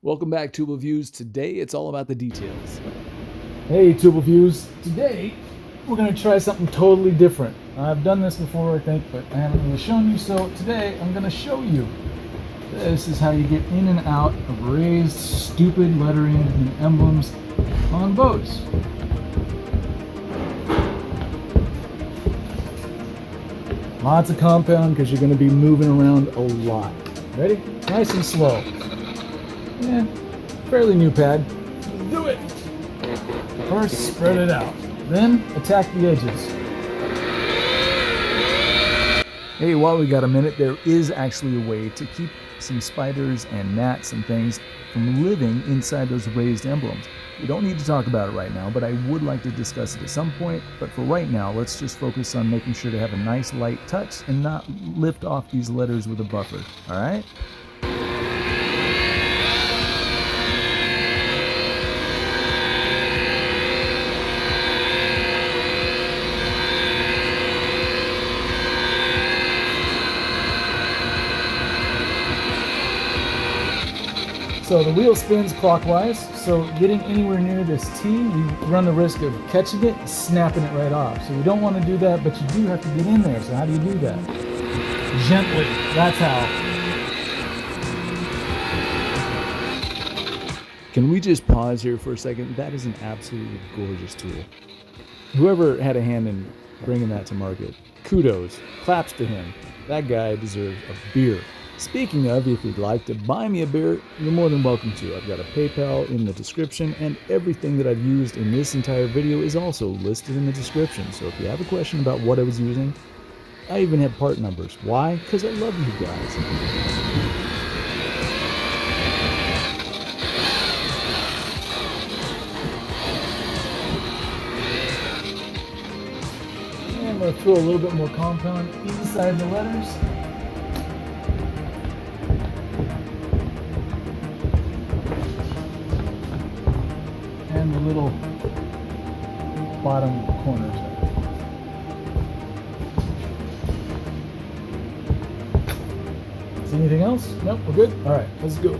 Welcome back, Tubal Views. Today, it's all about the details. Hey, Tubal Views. Today, we're going to try something totally different. I've done this before, I think, but I haven't really shown you, so today I'm going to show you. This is how you get in and out of raised, stupid lettering and emblems on boats. Lots of compound because you're going to be moving around a lot. Ready? Nice and slow. Yeah, fairly new pad. Do it! First, spread it out. Then, attack the edges. Hey, while we got a minute, there is actually a way to keep some spiders and gnats and things from living inside those raised emblems. We don't need to talk about it right now, but I would like to discuss it at some point. But for right now, let's just focus on making sure to have a nice light touch and not lift off these letters with a buffer, all right? So the wheel spins clockwise, so getting anywhere near this T, you run the risk of catching it and snapping it right off. So you don't want to do that, but you do have to get in there. So how do you do that? Gently, that's how. Can we just pause here for a second? That is an absolutely gorgeous tool. Whoever had a hand in bringing that to market, kudos, claps to him. That guy deserves a beer. Speaking of, if you'd like to buy me a beer, you're more than welcome to. I've got a PayPal in the description, and everything that I've used in this entire video is also listed in the description. So if you have a question about what I was using, I even have part numbers. Why? Because I love you guys. I'm going to throw a little bit more compound inside the letters. And the little bottom corners. See anything else? Nope, we're good? All right, let's go.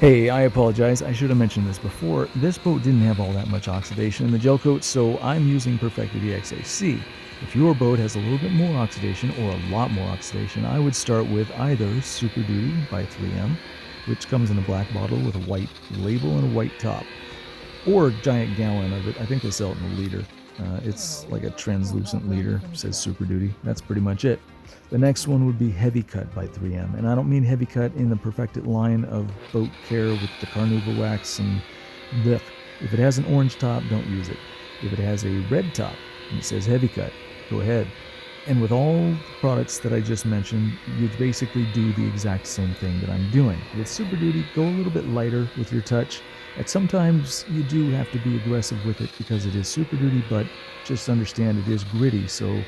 Hey, I apologize. I should have mentioned this before. This boat didn't have all that much oxidation in the gel coat, so I'm using Perfected EXAC. If your boat has a little bit more oxidation or a lot more oxidation, I would start with either Super Duty by 3M, which comes in a black bottle with a white label and a white top, or a giant gallon of it. I think they sell it in a liter. It's like a translucent liter, says Super Duty. That's pretty much it. The next one would be Heavy Cut by 3M, and I don't mean Heavy Cut in the Perfected line of boat care with the carnauba wax and blech. If it has an orange top, don't use it. If it has a red top and it says Heavy Cut, go ahead. And with all the products that I just mentioned, you basically do the exact same thing that I'm doing. With Super Duty, go a little bit lighter with your touch. And sometimes you do have to be aggressive with it because it is Super Duty, but just understand it is gritty, so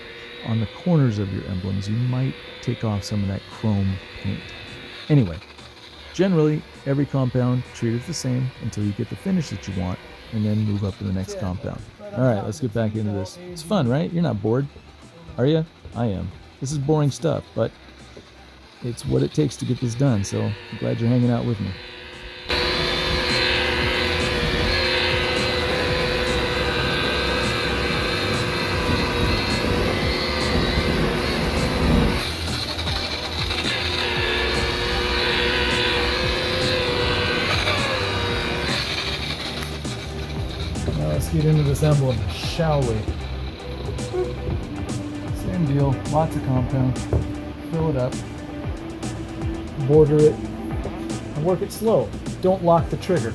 on the corners of your emblems, you might take off some of that chrome paint. Anyway, generally, every compound, treat it the same until you get the finish that you want, and then move up to the next compound. All right, let's get back into this. It's fun, right? You're not bored, are you? I am. This is boring stuff, but it's what it takes to get this done, so I'm glad you're hanging out with me. Let's get into this emblem, shall we? Same deal, lots of compound. Fill it up, border it, and work it slow. Don't lock the trigger.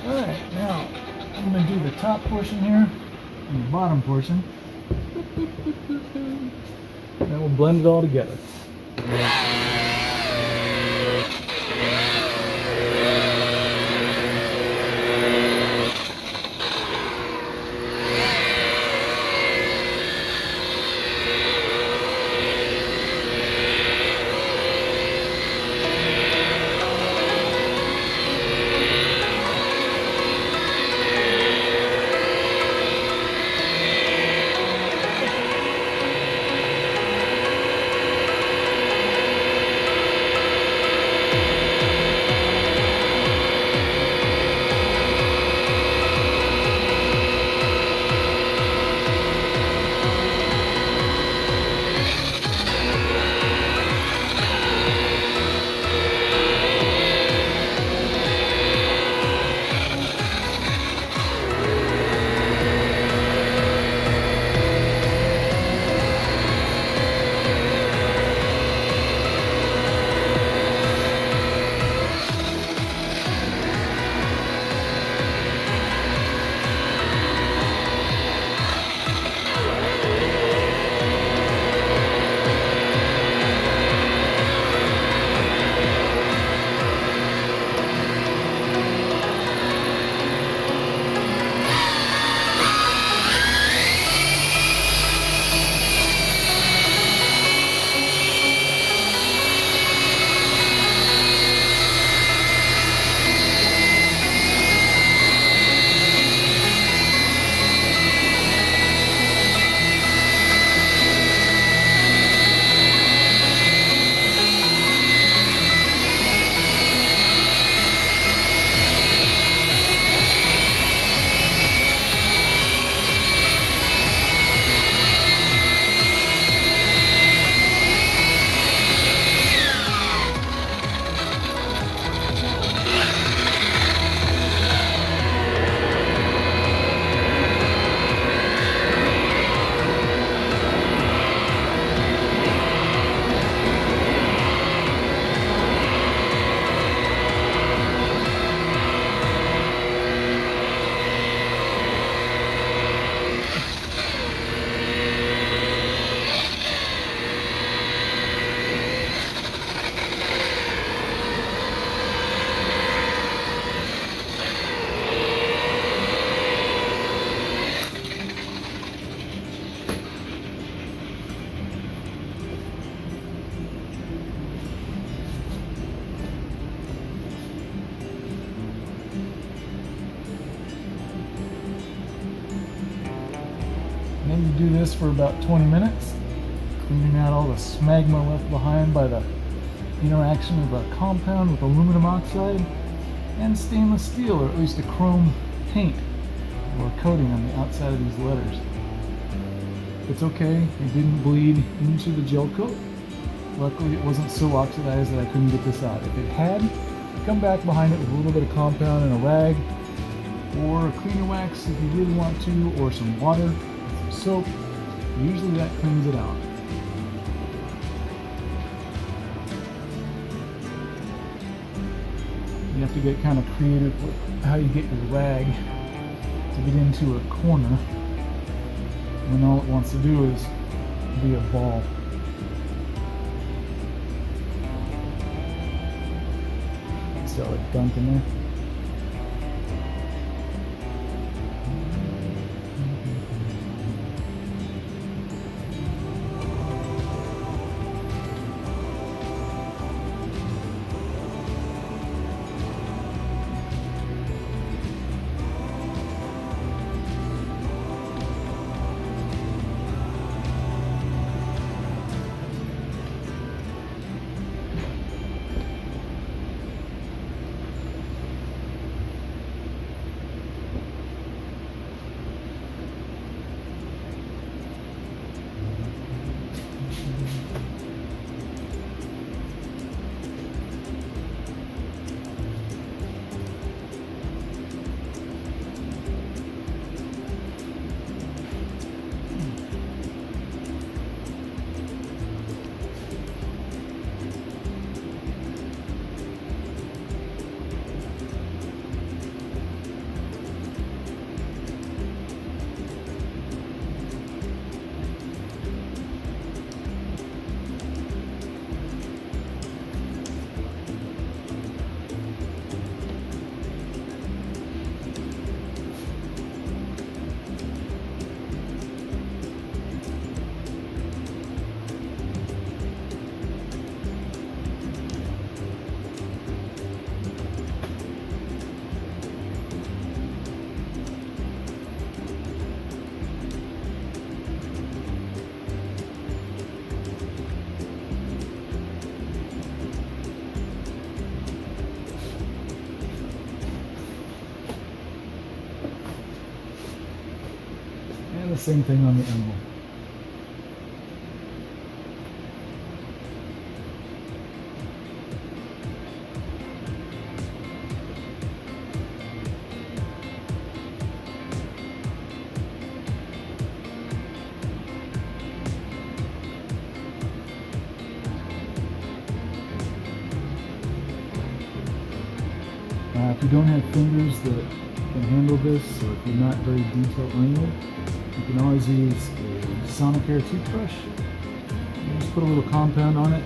Alright, now I'm going to do the top portion here and the bottom portion. Then we'll blend it all together. Then you do this for about 20 minutes, cleaning out all the smegma left behind by the interaction of a compound with aluminum oxide and stainless steel, or at least a chrome paint or coating on the outside of these letters. It's okay, it didn't bleed into the gel coat. Luckily it wasn't so oxidized that I couldn't get this out. If it had, come back behind it with a little bit of compound and a rag, or a cleaner wax if you really want to, or some water, some soap. Usually that cleans it out. You have to get kind of creative with how you get your rag to get into a corner when all it wants to do is be a ball. See all that gunk in there? And the same thing on the emblem. If you don't have fingers that can handle this, or if you're not very detail-oriented, you can always use a Sonicare toothbrush. You just put a little compound on it,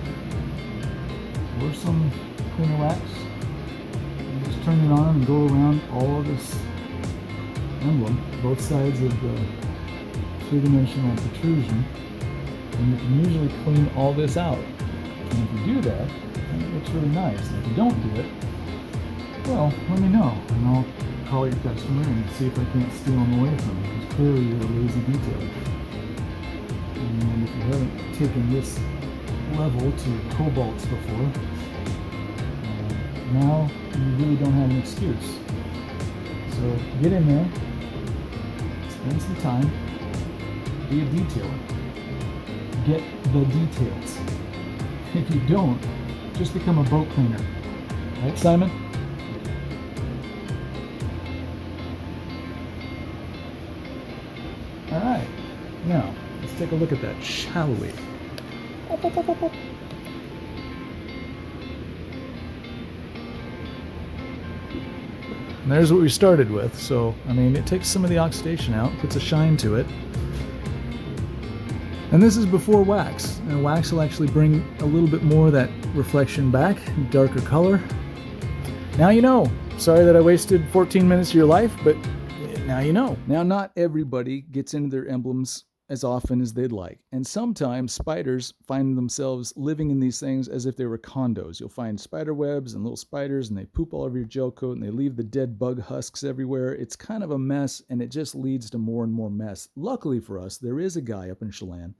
or some cleaner wax. You just turn it on and go around all of this emblem, both sides of the three-dimensional protrusion, and you can usually clean all this out. And if you do that, then it looks really nice. And if you don't do it, well, let me know, and I'll call your customer and see if I can't steal them away from you, because clearly you're a lazy detailer. And if you haven't taken this level to cobalts before, now you really don't have an excuse. So get in there, spend some time, be a detailer, get the details. If you don't, just become a boat cleaner. Right, Simon? All right, now let's take a look at that, shall we? And there's what we started with. So, I mean, it takes some of the oxidation out, puts a shine to it. And this is before wax. And wax will actually bring a little bit more of that reflection back, darker color. Now you know. Sorry that I wasted 14 minutes of your life, but now you know. Now, not everybody gets into their emblems as often as they'd like. And sometimes spiders find themselves living in these things as if they were condos. You'll find spider webs and little spiders, and they poop all over your gel coat, and they leave the dead bug husks everywhere. It's kind of a mess, and it just leads to more and more mess. Luckily for us, there is a guy up in Chelan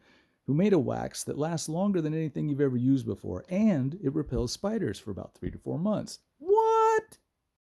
who made a wax that lasts longer than anything you've ever used before, and it repels spiders for about 3 to 4 months.